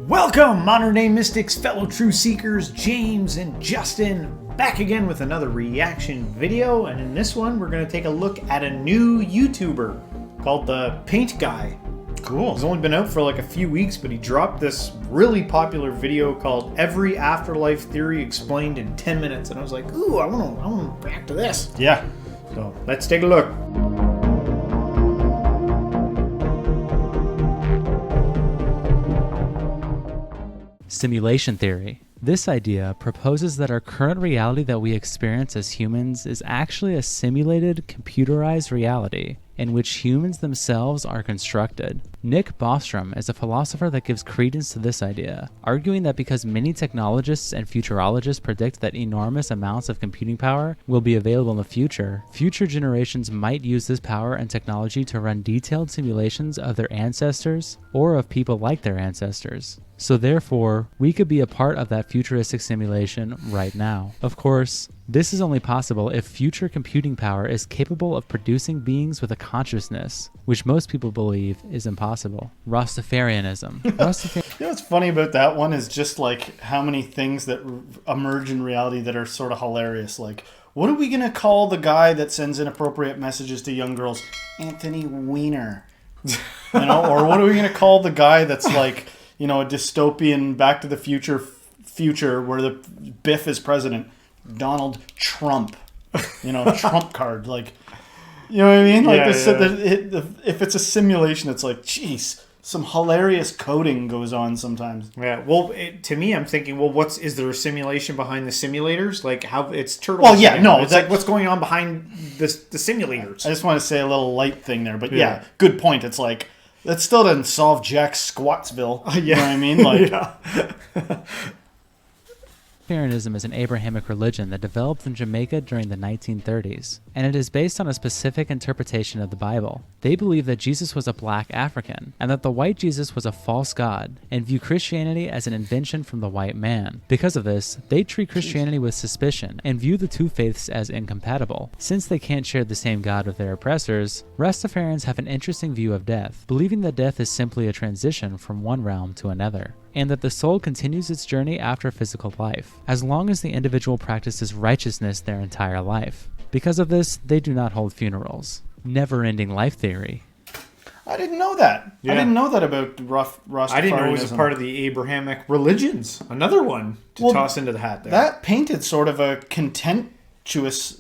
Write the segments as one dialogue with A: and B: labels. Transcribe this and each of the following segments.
A: Welcome, modern day mystics, fellow truth seekers, James and Justin, back again with another reaction video. And in this one, we're going to take a look at a new YouTuber called the Paint Guy. Cool. He's only been out for like a few weeks, but he dropped this really popular video called Every Afterlife Theory Explained in 10 minutes. And I was like, ooh, I want to react to this. Yeah. So let's take a look.
B: Simulation theory. This idea proposes that our current reality that we experience as humans is actually a simulated, computerized reality in which humans themselves are constructed. Nick Bostrom is a philosopher that gives credence to this idea, arguing that because many technologists and futurologists predict that enormous amounts of computing power will be available in the future, future generations might use this power and technology to run detailed simulations of their ancestors or of people like their ancestors. So therefore, we could be a part of that futuristic simulation right now. Of course, this is only possible if future computing power is capable of producing beings with a consciousness, which most people believe is impossible. Rastafarianism.
C: You know what's funny about that one is just like how many things that emerge in reality that are sort of hilarious. Like, what are we going to call the guy that sends inappropriate messages to young girls? Anthony Weiner. You know, or what are we going to call the guy that's like, you know, a dystopian Back to the Future where the Biff is president? Donald Trump. You know, Trump card. Like, you know what I mean? Like, if it's a simulation, it's like, geez, some hilarious coding goes on sometimes.
A: Yeah. Well, to me, I'm thinking, well, is there a simulation behind the simulators? Like how it's turtle.
C: Well, yeah, no,
A: it's like what's going on behind the simulators.
C: I just want to say a little light thing there, but yeah, good point. It's like, that still doesn't solve Jack Squattsville. You know what I mean? Like,
B: Rastafarianism is an Abrahamic religion that developed in Jamaica during the 1930s, and it is based on a specific interpretation of the Bible. They believe that Jesus was a black African, and that the white Jesus was a false god, and view Christianity as an invention from the white man. Because of this, they treat Christianity with suspicion, and view the two faiths as incompatible. Since they can't share the same God with their oppressors, Rastafarians have an interesting view of death, believing that death is simply a transition from one realm to another, and that the soul continues its journey after physical life, as long as the individual practices righteousness their entire life. Because of this, they do not hold funerals. Never-ending life theory.
C: I didn't know that. Yeah. I didn't know that about Rastafarianism.
A: I didn't know it was a part of the Abrahamic religions. Another one to toss into the hat there.
C: That painted sort of a contentious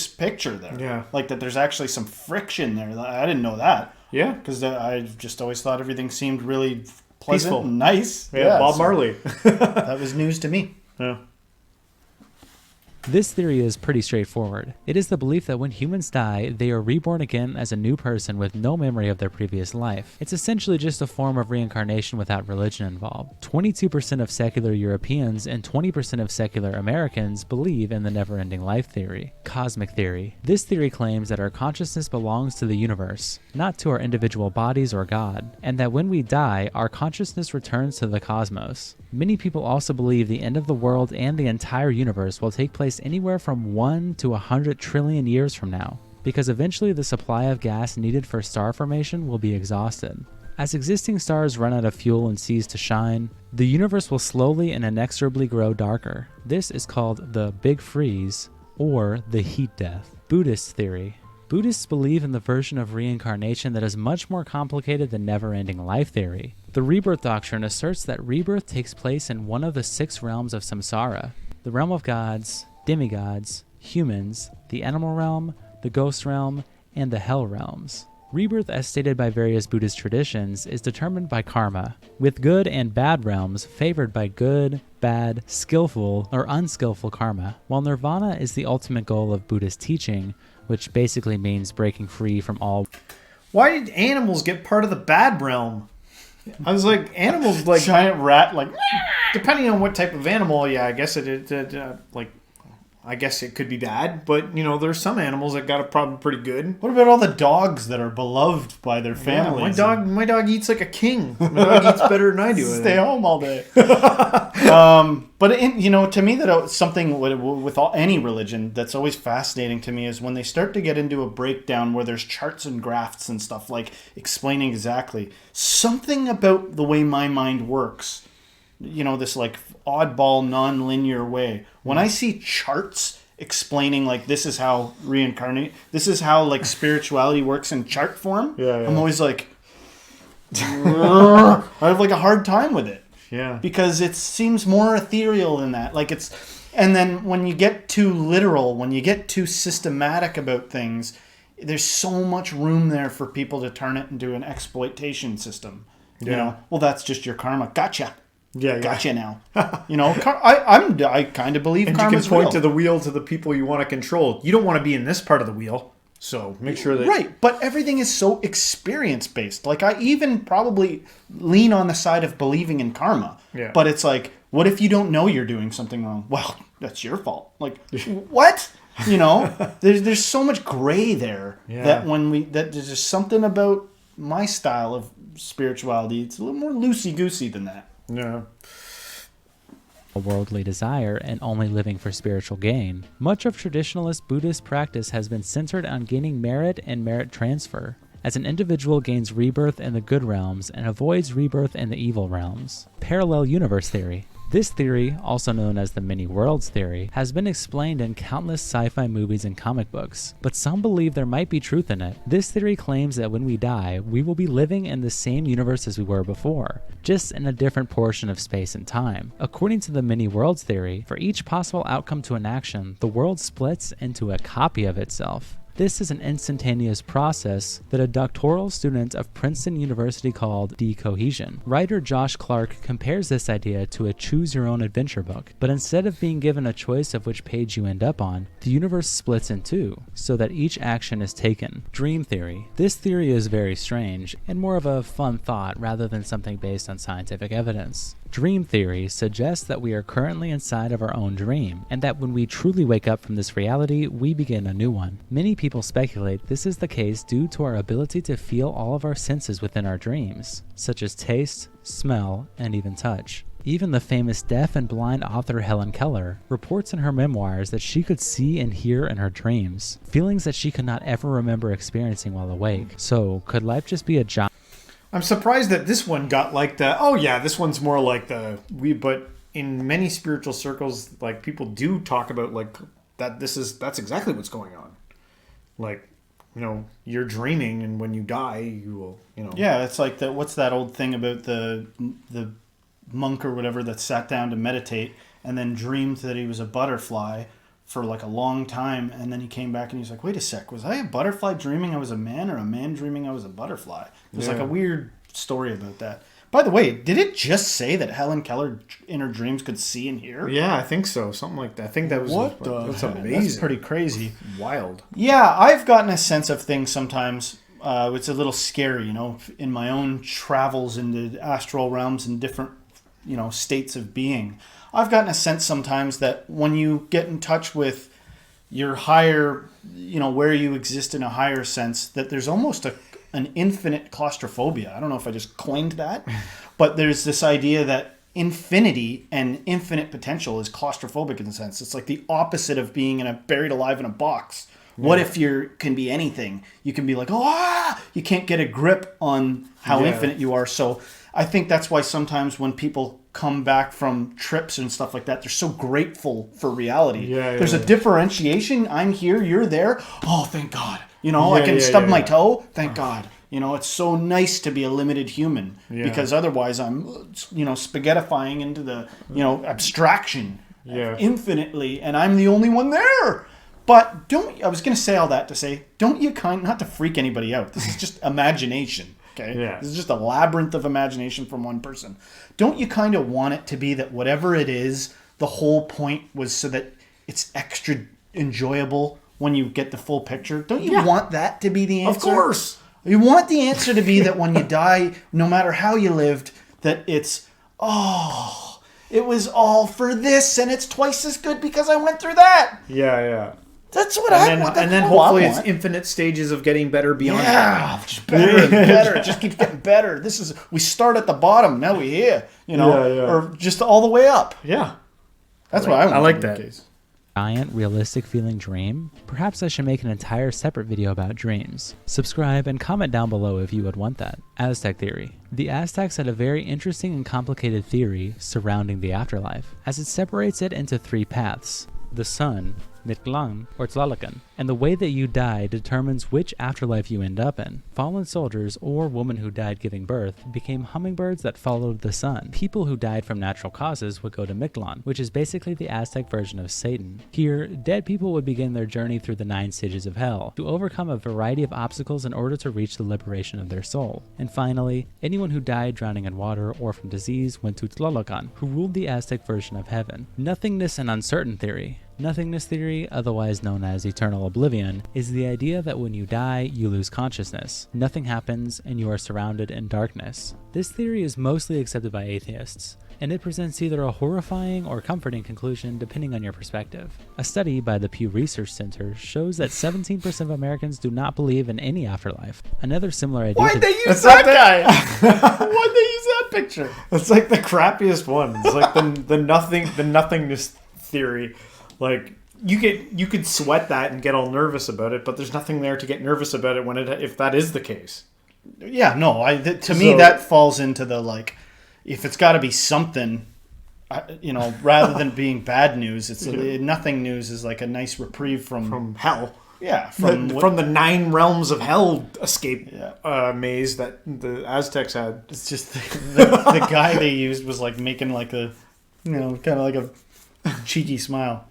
C: picture there. Yeah. Like that there's actually some friction there. I didn't know that. Yeah. Because I just always thought everything seemed really pleasant, peaceful, nice.
A: Yeah, Bob Marley.
C: That was news to me.
A: Yeah.
B: This theory is pretty straightforward. It is the belief that when humans die, they are reborn again as a new person with no memory of their previous life. It's essentially just a form of reincarnation without religion involved. 22% of secular Europeans and 20% of secular Americans believe in the never-ending life theory. Cosmic theory. This theory claims that our consciousness belongs to the universe, not to our individual bodies or God, and that when we die, our consciousness returns to the cosmos. Many people also believe the end of the world and the entire universe will take place anywhere from 1 to 100 trillion years from now, because eventually the supply of gas needed for star formation will be exhausted. As existing stars run out of fuel and cease to shine, the universe will slowly and inexorably grow darker. This is called the Big Freeze, or the heat death. Buddhist theory. Buddhists believe in the version of reincarnation that is much more complicated than never-ending life theory. The rebirth doctrine asserts that rebirth takes place in one of the 6 realms of samsara: the realm of gods, demigods, humans, the animal realm, the ghost realm, and the hell realms. Rebirth, as stated by various Buddhist traditions, is determined by karma, with good and bad realms favored by good, bad, skillful, or unskillful karma, while nirvana is the ultimate goal of Buddhist teaching, which basically means breaking free from all.
A: Why did animals get part of the bad realm? I was like, animals like
C: giant rat, like
A: depending on what type of animal. Yeah, I guess it like I guess it could be bad, but there's some animals that got it probably pretty good.
C: What about all the dogs that are beloved by their families?
A: Yeah, my dog eats like a king. My dog eats better than I do.
C: Stay home all day. But to me, that something with any religion that's always fascinating to me is when they start to get into a breakdown where there's charts and graphs and stuff, like explaining exactly something about the way my mind works. This like oddball, non-linear way. When I see charts explaining like this is how this is how like spirituality works in chart form, I'm always like, I have like a hard time with it.
A: Yeah.
C: Because it seems more ethereal than that. And then when you get too literal, when you get too systematic about things, there's so much room there for people to turn it into an exploitation system. Well, that's just your karma. Gotcha.
A: Yeah.
C: Gotcha now. I kind of believe karma's real.
A: And you can point to the wheel to the people you want to control. You don't want to be in this part of the wheel. So make sure that...
C: Right, but everything is so experience-based. Like, I even probably lean on the side of believing in karma.
A: Yeah.
C: But it's like, what if you don't know you're doing something wrong? Well, that's your fault. Like, what? There's so much gray there that that there's just something about my style of spirituality. It's a little more loosey-goosey than that.
A: Yeah.
B: A worldly desire and only living for spiritual gain. Much of traditionalist Buddhist practice has been centered on gaining merit and merit transfer, as an individual gains rebirth in the good realms and avoids rebirth in the evil realms. Parallel universe theory. This theory, also known as the many worlds theory, has been explained in countless sci-fi movies and comic books, but some believe there might be truth in it. This theory claims that when we die, we will be living in the same universe as we were before, just in a different portion of space and time. According to the many worlds theory, for each possible outcome to an action, the world splits into a copy of itself. This is an instantaneous process that a doctoral student of Princeton University called decohesion. Writer Josh Clark compares this idea to a choose-your-own-adventure book, but instead of being given a choice of which page you end up on, the universe splits in two, so that each action is taken. Dream theory. This theory is very strange, and more of a fun thought rather than something based on scientific evidence. Dream theory suggests that we are currently inside of our own dream, and that when we truly wake up from this reality, we begin a new one. Many people speculate this is the case due to our ability to feel all of our senses within our dreams, such as taste, smell, and even touch. Even the famous deaf and blind author Helen Keller reports in her memoirs that she could see and hear in her dreams, feelings that she could not ever remember experiencing while awake. So, could life just be a giant...
A: I'm surprised that this one got like this one's more like but in many spiritual circles, like people do talk about like that's exactly what's going on. Like, you're dreaming, and when you die, you will,
C: Yeah, it's like what's that old thing about the monk or whatever that sat down to meditate and then dreamed that he was a butterfly for like a long time, and then he came back and he's like, wait a sec, was I a butterfly dreaming I was a man, or a man dreaming I was a butterfly? There's like a weird story about that. By the way, did it just say that Helen Keller in her dreams could see and hear?
A: Yeah, I think so. Something like that. I think that was... That's amazing.
C: That's pretty crazy.
A: Wild.
C: Yeah, I've gotten a sense of things sometimes. It's a little scary, in my own travels into astral realms and different, states of being. I've gotten a sense sometimes that when you get in touch with your higher, where you exist in a higher sense, that there's almost an infinite claustrophobia. I don't know if I just coined that, but there's this idea that infinity and infinite potential is claustrophobic in a sense. It's like the opposite of being buried alive in a box. Yeah. What if you can be anything? You can be like, you can't get a grip on how infinite you are. So I think that's why sometimes when people come back from trips and stuff like that, they're so grateful for reality. There's a differentiation. I'm here, you're there. Oh, thank God. I can stub my toe. Thank God. It's so nice to be a limited human because otherwise I'm, spaghettifying into the, abstraction infinitely, and I'm the only one there. But I was going to say all that to say, don't you not to freak anybody out. This is just imagination. Okay. Yeah. This is just a labyrinth of imagination from one person. Don't you kind of want it to be that whatever it is, the whole point was so that it's extra enjoyable when you get the full picture? Don't you want that to be the answer?
A: Of course.
C: You want the answer to be that when you die, no matter how you lived, that it's, it was all for this, and it's twice as good because I went through that.
A: Yeah.
C: That's what
A: And
C: I want.
A: then
C: That's what
A: hopefully
C: I
A: it's
C: want.
A: infinite stages of getting better beyond
C: Yeah,
A: that.
C: just better and better. It just keeps getting better. We start at the bottom, now we're here,
A: Yeah.
C: or just all the way up.
A: Yeah.
C: That's what I want.
A: I like
C: in the
A: that.
C: case.
B: Giant, realistic feeling dream? Perhaps I should make an entire separate video about dreams. Subscribe and comment down below if you would want that. Aztec Theory. The Aztecs had a very interesting and complicated theory surrounding the afterlife, as it separates it into 3 paths. The sun, Mictlan, or Tlalocan, and the way that you die determines which afterlife you end up in. Fallen soldiers or women who died giving birth became hummingbirds that followed the sun. People who died from natural causes would go to Mictlan, which is basically the Aztec version of Satan. Here, dead people would begin their journey through the 9 stages of hell to overcome a variety of obstacles in order to reach the liberation of their soul. And finally, anyone who died drowning in water or from disease went to Tlalocan, who ruled the Aztec version of heaven. Nothingness and uncertain theory. Nothingness theory, otherwise known as eternal oblivion, is the idea that when you die, you lose consciousness. Nothing happens and you are surrounded in darkness. This theory is mostly accepted by atheists, and it presents either a horrifying or comforting conclusion depending on your perspective. A study by the Pew Research Center shows that 17% of Americans do not believe in any afterlife. Another similar idea
C: Why'd they use
A: That's
C: that
A: not
C: guy? Why'd they use that picture?
A: It's like the crappiest one. It's like the nothingness theory. Like you could sweat that and get all nervous about it, but there's nothing there to get nervous about it if that is the case.
C: Yeah, no. To me, that falls into the like, if it's got to be something, rather than being bad news, it's nothing news is like a nice reprieve from
A: hell.
C: Yeah,
A: From the 9 realms of hell escape maze that the Aztecs had.
C: It's just the guy they used was like making like a, kind of like a cheeky smile.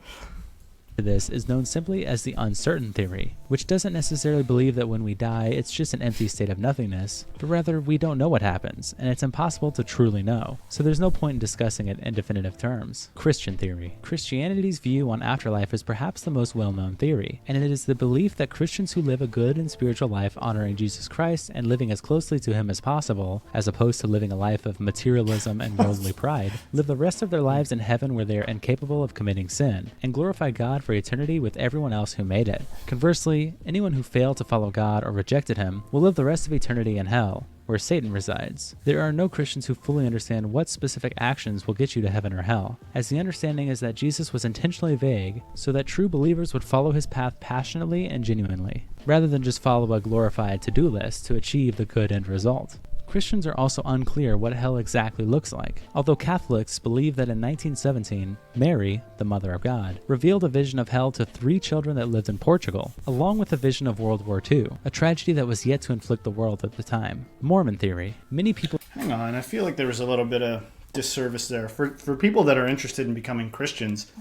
B: This is known simply as the uncertain theory, which doesn't necessarily believe that when we die it's just an empty state of nothingness, but rather we don't know what happens, and it's impossible to truly know, so there's no point in discussing it in definitive terms. Christian theory. Christianity's view on afterlife is perhaps the most well-known theory, and it is the belief that Christians who live a good and spiritual life honoring Jesus Christ and living as closely to him as possible, as opposed to living a life of materialism and worldly pride, live the rest of their lives in heaven where they are incapable of committing sin, and glorify God for eternity with everyone else who made it. Conversely, anyone who failed to follow God or rejected him will live the rest of eternity in hell, where Satan resides. There are no Christians who fully understand what specific actions will get you to heaven or hell, as the understanding is that Jesus was intentionally vague so that true believers would follow his path passionately and genuinely, rather than just follow a glorified to-do list to achieve the good end result. Christians are also unclear what hell exactly looks like, although Catholics believe that in 1917, Mary, the Mother of God, revealed a vision of hell to 3 children that lived in Portugal, along with a vision of World War II, a tragedy that was yet to inflict the world at the time. Mormon theory. Many people...
C: Hang on, I feel like there was a little bit of disservice there. For people that are interested in becoming Christians,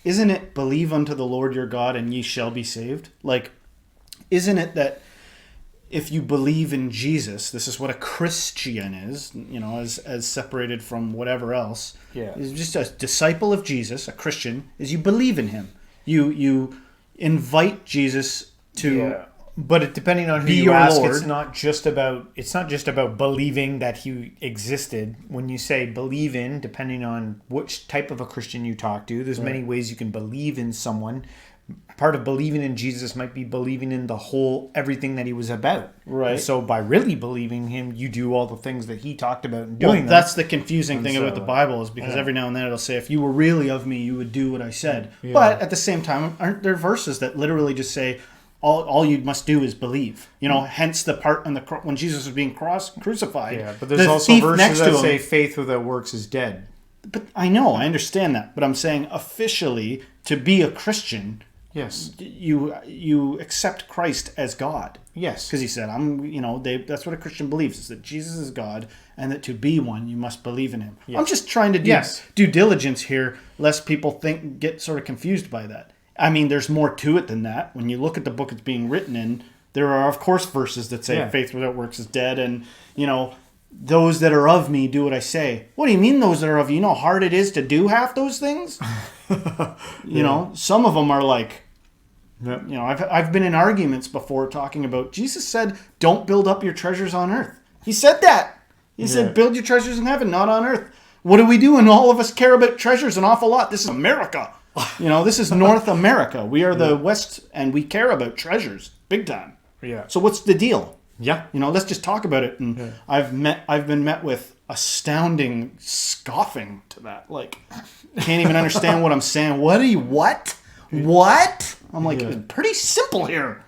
C: isn't it believe unto the Lord your God and ye shall be saved? Like, isn't it that if you believe in Jesus, this is what a Christian is, as separated from whatever else.
A: Yeah.
C: Is just a disciple of Jesus, a Christian, is you believe in him. You invite Jesus to
A: But depending on who
C: be
A: you
C: your
A: ask,
C: Lord.
A: it's not just about believing that he existed. When you say believe in, depending on which type of a Christian you talk to, there's many ways you can believe in someone. Part of believing in Jesus might be believing in everything that he was about.
C: Right.
A: And so by really believing him, you do all the things that he talked about and doing
C: Well,
A: them.
C: that's the confusing thing
A: And
C: about
A: so,
C: the Bible is because every now and then it'll say, if you were really of me, you would do what I said.
A: Yeah.
C: But at the same time, aren't there verses that literally just say, all you must do is believe? Hence the part on when Jesus was being crucified.
A: Yeah, but there's
C: the
A: also
C: thief
A: verses
C: next to
A: that
C: him,
A: say faith without works is dead.
C: But I know, I understand that. But I'm saying officially, to be a Christian,
A: Yes.
C: you accept Christ as God.
A: Yes.
C: Because he said, that's what a Christian believes, is that Jesus is God, and that to be one, you must believe in him.
A: Yes.
C: I'm just trying to do
A: Yes.
C: due diligence here, lest people get sort of confused by that. I mean, there's more to it than that. When you look at the book it's being written in, there are, of course, verses that say faith without works is dead, and, those that are of me do what I say. What do you mean those that are of you? You know how hard it is to do half those things? Some of them are like, I've been in arguments before talking about, Jesus said, don't build up your treasures on earth. He said that. He said, build your treasures in heaven, not on earth. What are we doing? All of us care about treasures an awful lot. This is America. You know, this is North America. We are the West, and we care about treasures big time.
A: Yeah.
C: So what's the deal?
A: Yeah.
C: You know, let's just talk about it. And I've been met with astounding scoffing to that. Like, can't even understand what I'm saying. What? I'm like, pretty simple here.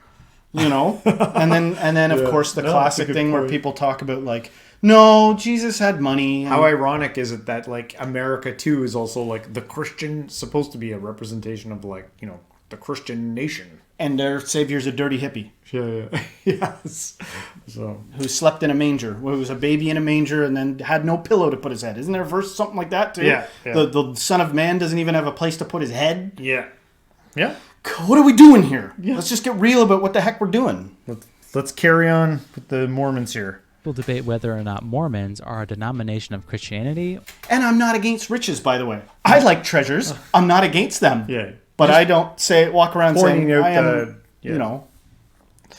C: You know? And then of course the classic thing where people talk about like, no, Jesus had money.
A: How ironic is it that like America too is also like the Christian, supposed to be a representation of like, you know, the Christian nation.
C: And their savior's a dirty hippie.
A: Yeah. Yes. So
C: who slept in a manger, who was a baby in a manger and then had no pillow to put his head. Isn't there a verse something like that too?
A: Yeah.
C: The Son of Man doesn't even have a place to put his head.
A: Yeah. Yeah.
C: What are we doing here? Yeah. Let's just get real about what the heck we're doing.
A: Let's carry on with the Mormons here.
B: We'll debate whether or not Mormons are a denomination of Christianity.
C: And I'm not against riches, by the way. I like treasures. I'm not against them.
A: Yeah.
C: But I don't walk around saying I am, you know.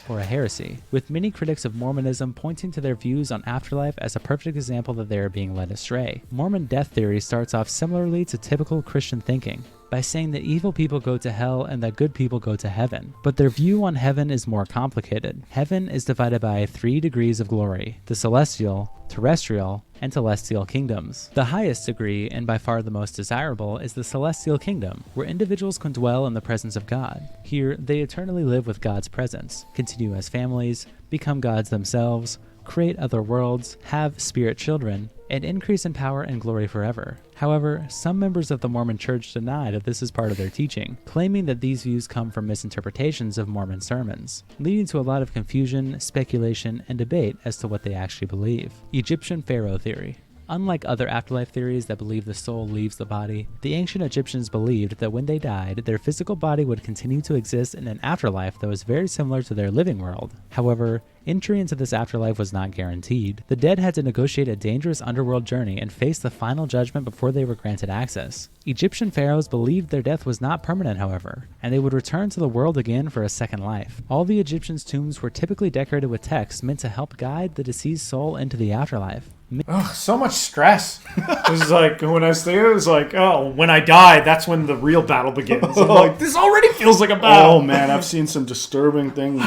B: Or a heresy, with many critics of Mormonism pointing to their views on afterlife as a perfect example that they are being led astray. Mormon death theory starts off similarly to typical Christian thinking, by saying that evil people go to hell and that good people go to heaven. But their view on heaven is more complicated. Heaven is divided by 3 degrees of glory: the celestial, terrestrial, and celestial kingdoms. The highest degree, and by far the most desirable, is the celestial kingdom, where individuals can dwell in the presence of God. Here, they eternally live with God's presence, continue as families, become gods themselves, create other worlds, have spirit children, and increase in power and glory forever. However, some members of the Mormon Church deny that this is part of their teaching, claiming that these views come from misinterpretations of Mormon sermons, leading to a lot of confusion, speculation, and debate as to what they actually believe. Egyptian Pharaoh Theory. Unlike other afterlife theories that believe the soul leaves the body, the ancient Egyptians believed that when they died, their physical body would continue to exist in an afterlife that was very similar to their living world. However, entry into this afterlife was not guaranteed. The dead had to negotiate a dangerous underworld journey and face the final judgment before they were granted access. Egyptian pharaohs believed their death was not permanent, however, and they would return to the world again for a second life. All the Egyptians' tombs were typically decorated with text meant to help guide the deceased soul into the afterlife.
A: Oh, so much stress. It was like, when I was there, it was like, oh, when I die, that's when the real battle begins. I'm like, this already feels like a battle.
C: Oh, man, I've seen some disturbing things.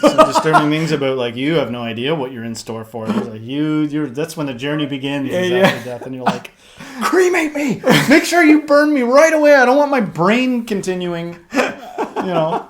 C: About, like, you have no idea what you're in store for. It's like, you're that's when the journey begins after death. And you're like, cremate me! Make sure you burn me right away. I don't want my brain continuing, you know.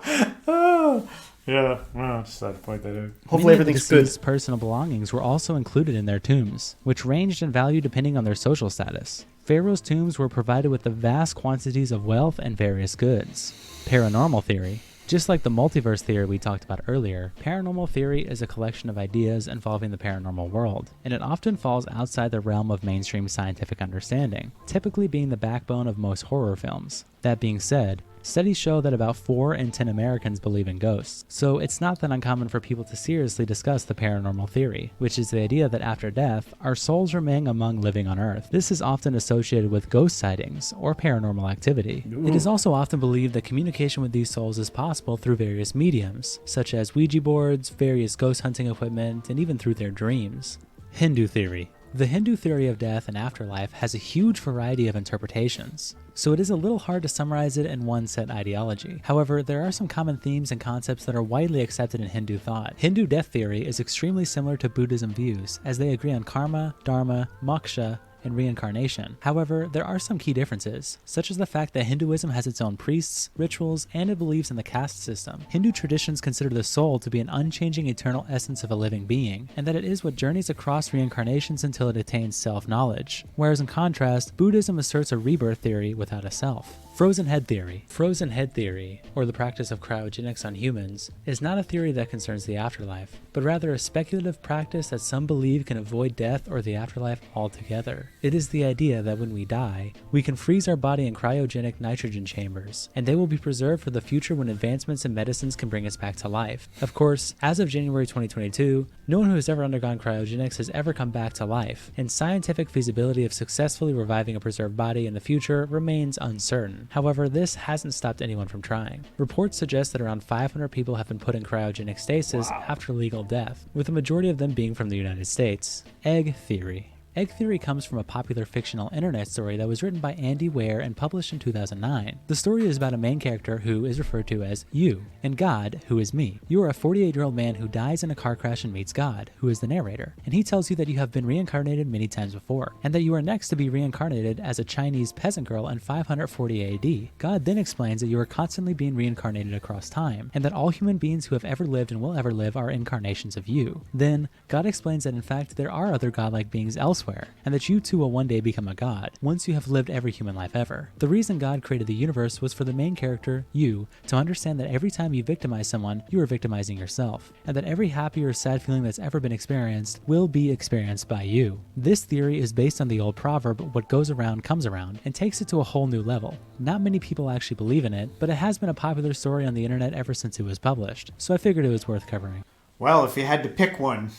A: Yeah, well, just had to point that out.
C: Hopefully everything's good.
B: Deceased personal belongings were also included in their tombs, which ranged in value depending on their social status. Pharaoh's tombs were provided with the vast quantities of wealth and various goods. Paranormal theory. Just like the multiverse theory we talked about earlier, paranormal theory is a collection of ideas involving the paranormal world, and it often falls outside the realm of mainstream scientific understanding, typically being the backbone of most horror films. That being said, studies show that about 4 in 10 Americans believe in ghosts, so it's not that uncommon for people to seriously discuss the paranormal theory, which is the idea that after death, our souls remain among living on Earth. This is often associated with ghost sightings or paranormal activity. It is also often believed that communication with these souls is possible through various mediums, such as Ouija boards, various ghost hunting equipment, and even through their dreams. Hindu theory. The Hindu theory of death and afterlife has a huge variety of interpretations, so it is a little hard to summarize it in one set ideology. However, there are some common themes and concepts that are widely accepted in Hindu thought. Hindu death theory is extremely similar to Buddhism views, as they agree on karma, dharma, moksha, and reincarnation. However, there are some key differences, such as the fact that Hinduism has its own priests, rituals, and it believes in the caste system. Hindu traditions consider the soul to be an unchanging eternal essence of a living being, and that it is what journeys across reincarnations until it attains self-knowledge, whereas in contrast, Buddhism asserts a rebirth theory without a self. Frozen head theory. Frozen head theory, or the practice of cryogenics on humans, is not a theory that concerns the afterlife, but rather a speculative practice that some believe can avoid death or the afterlife altogether. It is the idea that when we die, we can freeze our body in cryogenic nitrogen chambers, and they will be preserved for the future when advancements in medicines can bring us back to life. Of course, as of January 2022, no one who has ever undergone cryogenics has ever come back to life, and scientific feasibility of successfully reviving a preserved body in the future remains uncertain. However, this hasn't stopped anyone from trying. Reports suggest that around 500 people have been put in cryogenic stasis after legal death, with the majority of them being from the United States. Egg theory. Egg theory comes from a popular fictional internet story that was written by Andy Weir and published in 2009. The story is about a main character who is referred to as you, and God, who is me. You are a 48-year-old man who dies in a car crash and meets God, who is the narrator, and he tells you that you have been reincarnated many times before, and that you are next to be reincarnated as a Chinese peasant girl in 540 AD. God then explains that you are constantly being reincarnated across time, and that all human beings who have ever lived and will ever live are incarnations of you. Then, God explains that in fact there are other godlike beings elsewhere, and that you too will one day become a god, once you have lived every human life ever. The reason God created the universe was for the main character, you, to understand that every time you victimize someone, you are victimizing yourself, and that every happy or sad feeling that's ever been experienced will be experienced by you. This theory is based on the old proverb, what goes around comes around, and takes it to a whole new level. Not many people actually believe in it, but it has been a popular story on the internet ever since it was published, so I figured it was worth covering.
A: Well, if you had to pick one,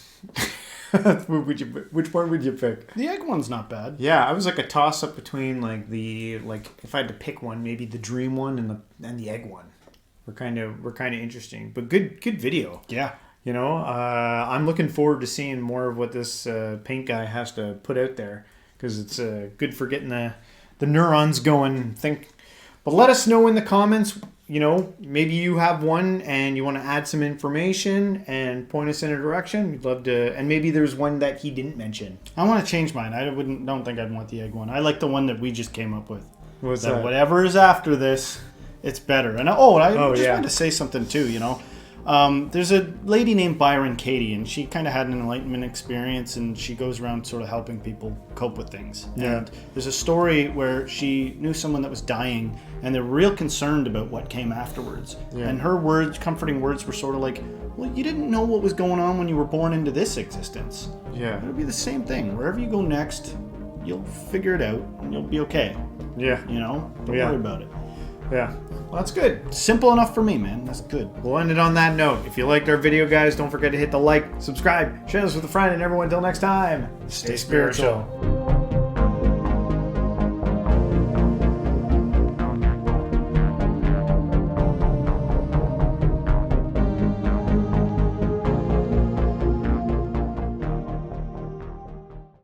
A: which one would you pick?
C: The egg one's not bad.
A: Yeah, I was like a toss up between if I had to pick one, maybe the dream one and the egg one. We're kind of interesting, but good video.
C: Yeah.
A: You know, I'm looking forward to seeing more of what this paint guy has to put out there, because it's good for getting the neurons going. But let us know in the comments. You know, maybe you have one and you want to add some information and point us in a direction. We'd love to. And maybe there's one that he didn't mention.
C: I want to change mine. Don't think I'd want the egg one. I like the one that we just came up with.
A: What's that?
C: Whatever is after this, it's better. And I just wanted to say something too. You know, there's a lady named Byron Katie, and she kind of had an enlightenment experience, and she goes around sort of helping people cope with things.
A: Yeah.
C: And there's a story where she knew someone that was dying, and they're real concerned about what came afterwards.
A: Yeah.
C: And her comforting words were sort of like, well, you didn't know what was going on when you were born into this existence.
A: Yeah.
C: It'll be the same thing. Wherever you go next, you'll figure it out, and you'll be okay.
A: Yeah.
C: You know? Don't worry about it.
A: Yeah. Well, that's good.
C: Simple enough for me, man. That's good.
A: We'll end it on that note. If you liked our video, guys, don't forget to hit the like, subscribe, share this with a friend, and everyone until next time,
C: Stay spiritual.